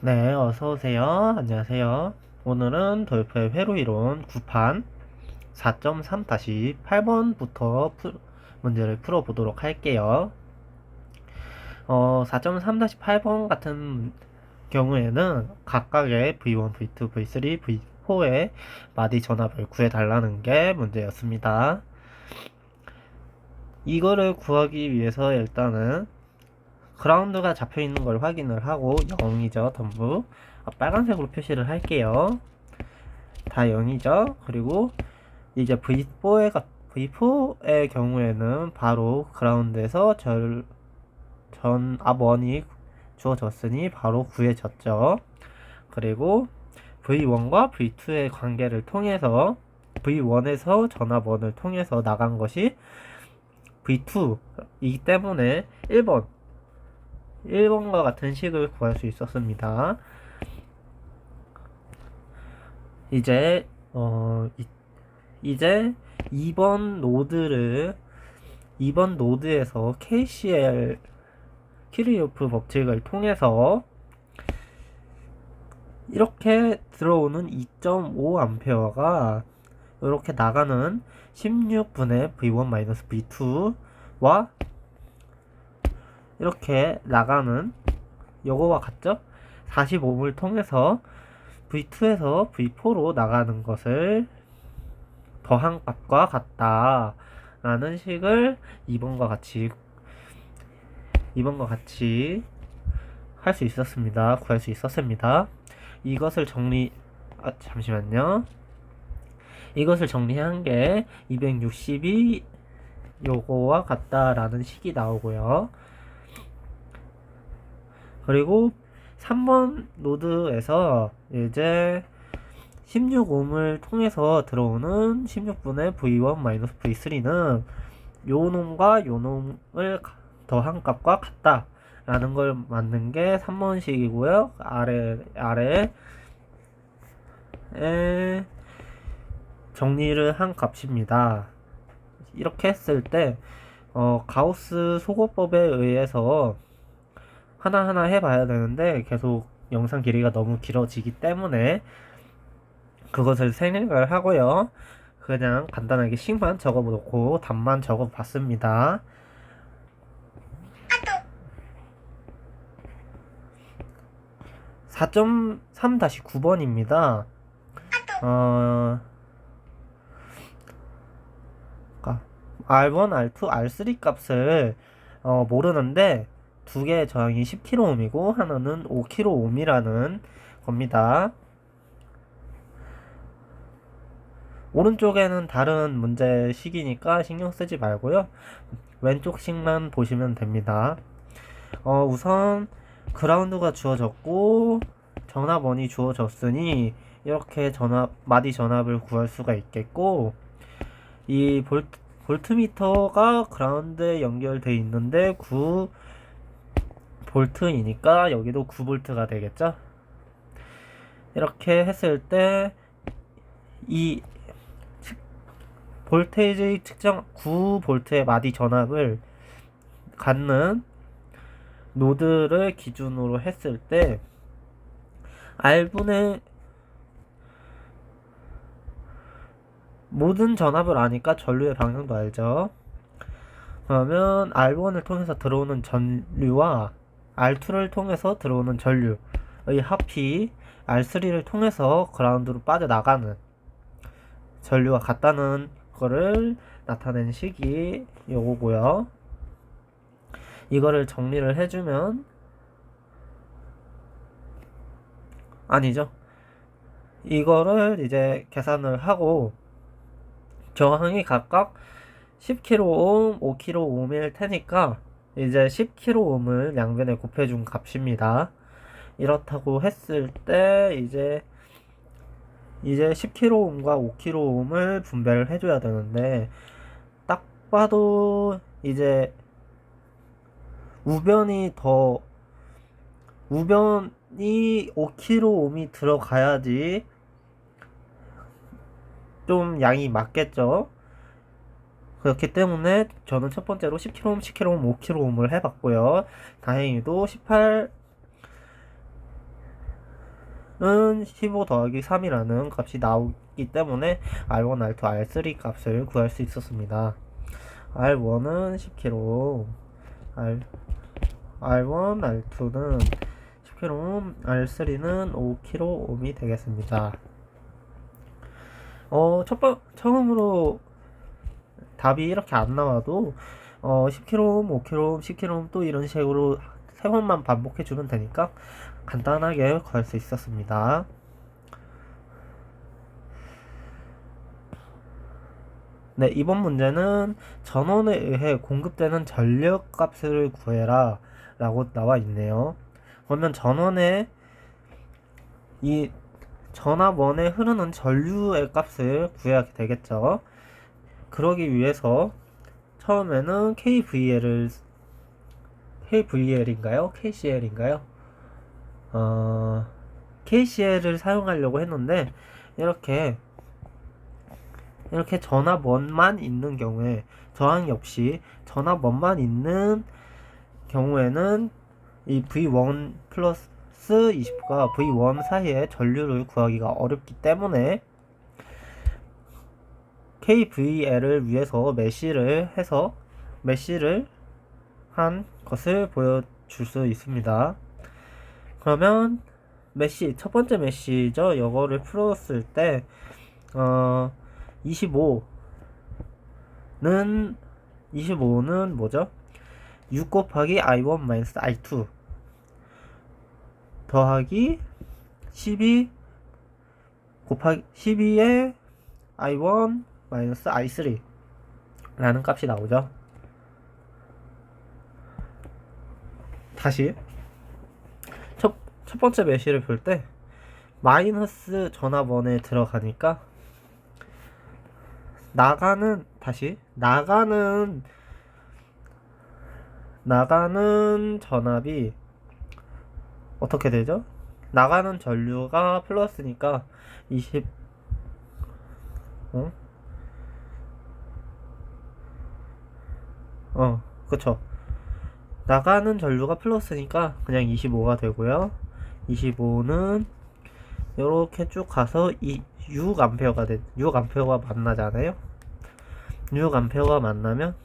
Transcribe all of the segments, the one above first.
네, 어서 오세요. 안녕하세요. 오늘은 도요표의 회로이론 9판 4.3-8번부터 문제를 풀어보도록 할게요. 4.3-8번 같은 경우에는 각각의 V1, V2, V3, V4의 마디 전압을 구해달라는 게 문제였습니다. 이거를 구하기 위해서 일단은 그라운드가 잡혀있는 걸 확인을 하고 0이죠, 전부. 빨간색으로 표시를 할게요. 다 0이죠. 그리고 이제 V4의 경우에는 바로 그라운드에서 전압원이 주어졌으니 바로 구해졌죠. 그리고 V1과 V2의 관계를 통해서 V1에서 전압원을 통해서 나간 것이 V2이기 때문에 1번과 같은 식을 구할 수 있었습니다. 이제 이제 2번 노드에서 KCL 키르요프 법칙을 통해서 이렇게 들어오는 2.5A가 이렇게 나가는 16분의 V1-V2와 이렇게 나가는 요거와 같죠? 45를 통해서 V2에서 V4로 나가는 것을 더한 값과 같다 라는 식을 2번과 같이 할 수 있었습니다. 구할 수 있었습니다. 이것을 잠시만요. 이것을 정리한 게 262 요거와 같다라는 식이 나오고요. 그리고 3번 노드에서 이제 16옴을 통해서 들어오는 16분의 V1-V3는 요 놈과 요 놈을 더한 값과 같다 라는 걸 맞는 게 3번식이고요. 아래에 정리를 한 값입니다. 이렇게 했을 때 가우스 소거법에 의해서 하나하나 해봐야 되는데 계속 영상 길이가 너무 길어지기 때문에 그것을 생략을 하고요. 그냥 간단하게 식만 적어놓고 답만 적어봤습니다. 4.3-9번입니다. R1, R2, R3 값을 모르는데 두 개의 저항이 10kΩ이고 하나는 5kΩ이라는 겁니다. 오른쪽에는 다른 문제식이니까 신경 쓰지 말고요. 왼쪽식만 보시면 됩니다. 우선 그라운드가 주어졌고 전압원이 주어졌으니 이렇게 마디 전압을 구할 수가 있겠고, 이 볼트미터가 그라운드에 연결돼 있는데 9볼트이니까 여기도 9볼트가 되겠죠. 이렇게 했을 때 이 볼테이지 측정 9볼트의 마디 전압을 갖는 노드를 기준으로 했을 때 R분의 모든 전압을 아니까 전류의 방향도 알죠. 그러면 R1을 통해서 들어오는 전류와 R2를 통해서 들어오는 전류의 합이 R3를 통해서 그라운드로 빠져나가는 전류와 같다는 거를 나타낸 식이 요거고요. 이거를 정리를 해주면 아니죠. 이거를 이제 계산을 하고 저항이 각각 10kΩ, 5kΩ일 테니까 이제 10kΩ을 양변에 곱해준 값입니다. 이렇다고 했을 때 이제 10kΩ과 5kΩ을 분배를 해줘야 되는데, 딱 봐도 이제 우변이 5kΩ이 들어가야지 좀 양이 맞겠죠. 그렇기 때문에 저는 첫 번째로 10kΩ, 10kΩ, 5kΩ을 해봤고요. 다행히도 15 더하기 3이라는 값이 나오기 때문에 R1, R2, R3 값을 구할 수 있었습니다. R1은 10kg, R1, R2는 10kg, R3는 5kg이 되겠습니다. 처음으로 답이 이렇게 안 나와도 10kg, 5kg, 10kg 또 이런 식으로 3번만 반복해주면 되니까 간단하게 구할 수 있었습니다. 네, 이번 문제는 전원에 의해 공급되는 전력 값을 구해라 라고 나와 있네요. 그러면 이 전압원에 흐르는 전류의 값을 구해야 되겠죠. 그러기 위해서 처음에는 KVL인가요? KCL인가요? KCL을 사용하려고 했는데 이렇게 전압원만 있는 경우에 저항이 없이 전압원만 있는 경우에는 이 V1 플러스 20과 V1 사이의 전류를 구하기가 어렵기 때문에 KVL을 위해서 메쉬를 한 것을 보여줄 수 있습니다. 그러면 첫 번째 메쉬죠. 이거를 풀었을 때 25는 뭐죠? 6 곱하기 I1 마이너스 I2 더하기 12 곱하기 12에 I1 마이너스 I3 라는 값이 나오죠. 다시 첫 번째 메쉬를 볼 때 마이너스 전압원에 들어가니까 나가는 전압이 어떻게 되죠? 나가는 전류가 플러스니까 20 그쵸. 나가는 전류가 플러스니까 그냥 25가 되고요. 25는 이렇게 쭉 가서 6A가 만나잖아요. 6A가 만나면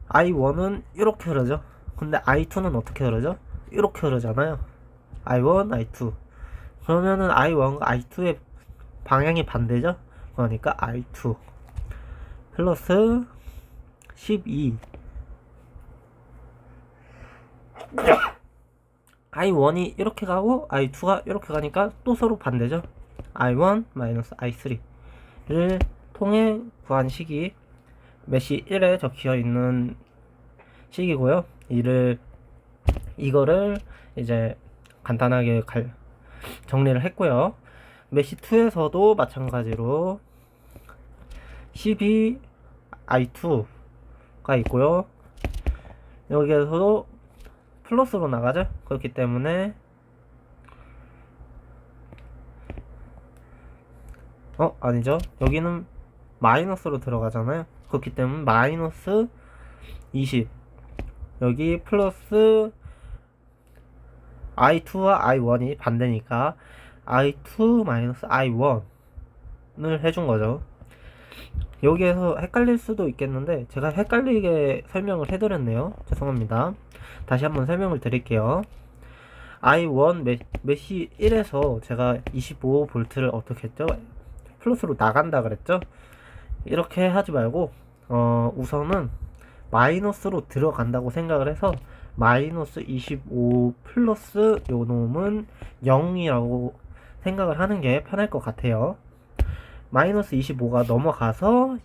I1은 이렇게 흐르죠. 근데 I2는 어떻게 흐르죠? 이렇게 흐르잖아요. I1, I2. 그러면은 I1과 I2의 방향이 반대죠. 그러니까 I2 플러스 12 I1이 이렇게 가고 I2가 이렇게 가니까 또 서로 반대죠. I1 마이너스 I3를 통해 구한 식이 메쉬 1에 적혀 있는 식이고요. 이거를 이제 간단하게 정리를 했고요. 메쉬 2에서도 마찬가지로 12 I2가 있고요. 여기에서도 플러스로 나가죠. 그렇기 때문에 아니죠. 여기는 마이너스로 들어가잖아요. 그렇기 때문에 마이너스 20 여기 플러스 I2와 I1이 반대니까 I2 마이너스 I1을 해준 거죠. 여기에서 헷갈릴 수도 있겠는데 제가 헷갈리게 설명을 해드렸네요. 죄송합니다. 다시 한번 설명을 드릴게요. I1 메쉬 1에서 제가 25V를 어떻게 했죠? 플러스로 나간다 그랬죠? 이렇게 하지 말고 우선은 마이너스로 들어간다고 생각을 해서 마이너스 25 플러스 요 놈은 0이라고 생각을 하는 게 편할 것 같아요. 마이너스 25가 넘어가서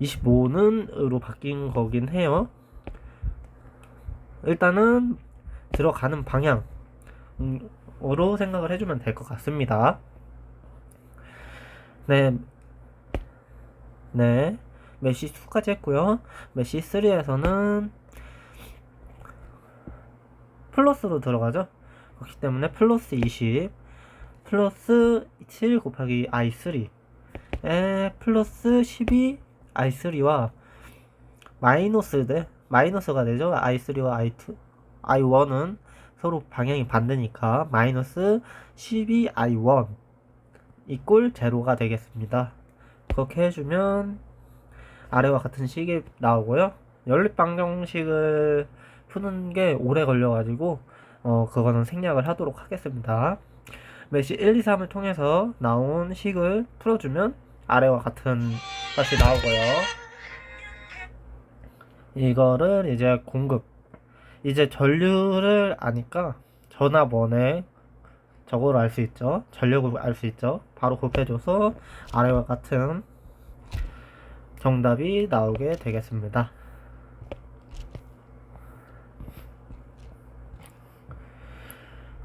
25는으로 바뀐 거긴 해요. 일단은 들어가는 방향으로 생각을 해주면 될 것 같습니다. 네, 메쉬 2까지 했고요. 메쉬 3에서는 플러스로 들어가죠. 그렇기 때문에 플러스 20 플러스 7 곱하기 I3에 플러스 12 I3와 마이너스가 되죠. I3와 I2 I1은 서로 방향이 반대니까 마이너스 12I1 이꼴 제로가 되겠습니다. 그렇게 해주면 아래와 같은 식이 나오고요. 연립방정식을 푸는 게 오래 걸려가지고 그거는 생략을 하도록 하겠습니다. 메시 1, 2, 3을 통해서 나온 식을 풀어주면 아래와 같은 것이 나오고요. 이거를 이제 공급, 이제 전류를 아니까 전압원에 저거를 알 수 있죠. 전력을 알 수 있죠. 바로 곱해줘서 아래와 같은 정답이 나오게 되겠습니다.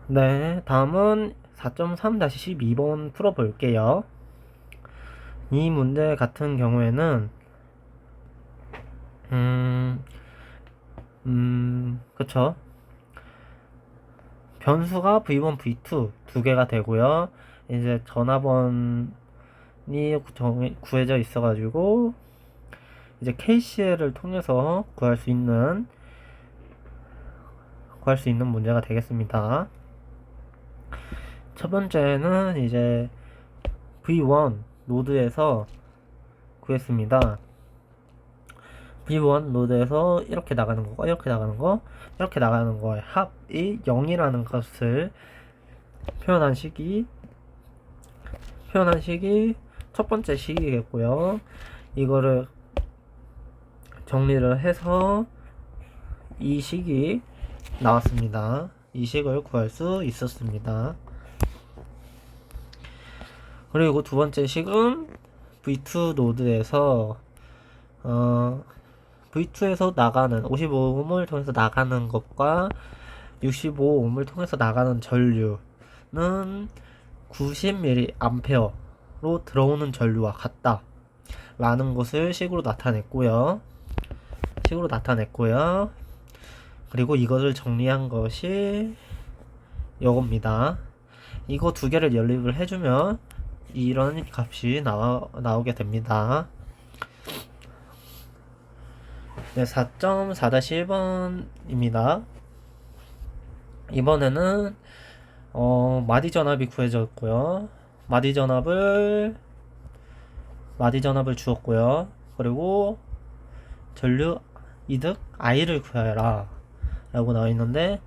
네, 다음은 4.3-12번 풀어볼게요. 이 문제 같은 경우에는 그쵸. 변수가 V1, V2 두 개가 되고요. 이제 전압원이 구해져 있어가지고 이제 KCL을 통해서 구할 수 있는 문제가 되겠습니다. 첫 번째는 이제 V1 노드에서 구했습니다. V1 노드에서 이렇게 나가는 거고 이렇게 나가는 거 이렇게 나가는 거의 합이 0이라는 것을 표현한 식이 첫 번째 식이겠고요. 이거를 정리를 해서 이 식이 나왔습니다. 이 식을 구할 수 있었습니다. 그리고 두 번째 식은 V2 노드에서 V2에서 나가는 55ohm을 통해서 나가는 것과 65ohm을 통해서 나가는 전류는 90mA로 들어오는 전류와 같다 라는 것을 식으로 나타냈고요. 그리고 이것을 정리한 것이 이겁니다. 이거 두 개를 연립을 해주면 이런 값이 나오게 됩니다. 네, 4.4-1번입니다. 이번에는 마디 전압이 구해졌고요. 마디 전압을 주었고요. 그리고 전류 이득 I를 구하여라 라고 나와 있는데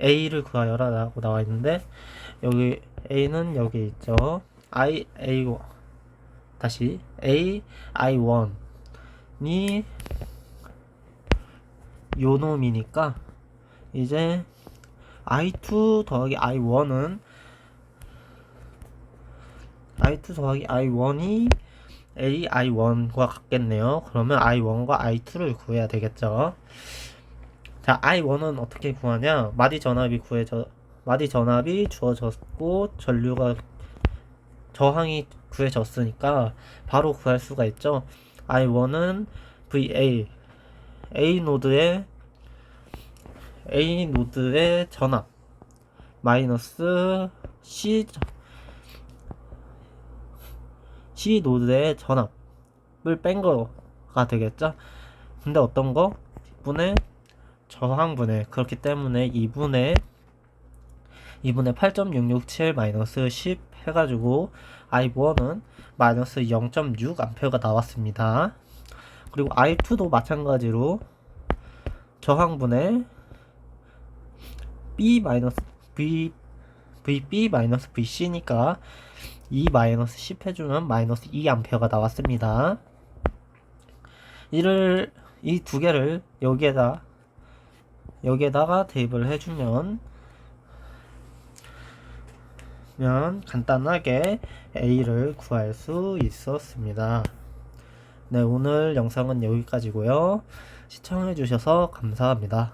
A를 구하여라 라고 나와 있는데 여기 A는 여기 있죠. I1이 요 놈이니까 이제 I2 더하기 I1은 I1이 I1과 같겠네요. 그러면 I1과 I2를 구해야 되겠죠. 자, I1은 어떻게 구하냐? 마디 전압이 주어졌고 저항이 구해졌으니까 바로 구할 수가 있죠. I1은 VA A 노드의 전압 마이너스 C 노드의 전압을 뺀 거가 되겠죠. 근데 어떤 거? 분의 저항분해. 그렇기 때문에 2분의 8.667 마이너스 10 해가지고 I1은 마이너스 0.6A가 나왔습니다. 그리고 I2도 마찬가지로 저항분해 VB 마이너스 VC니까 2 마이너스 10 해주면 마이너스 2A가 나왔습니다. 이 두 개를 여기에다가 대입을 해주면 간단하게 A를 구할 수 있었습니다. 네, 오늘 영상은 여기까지고요. 시청해주셔서 감사합니다.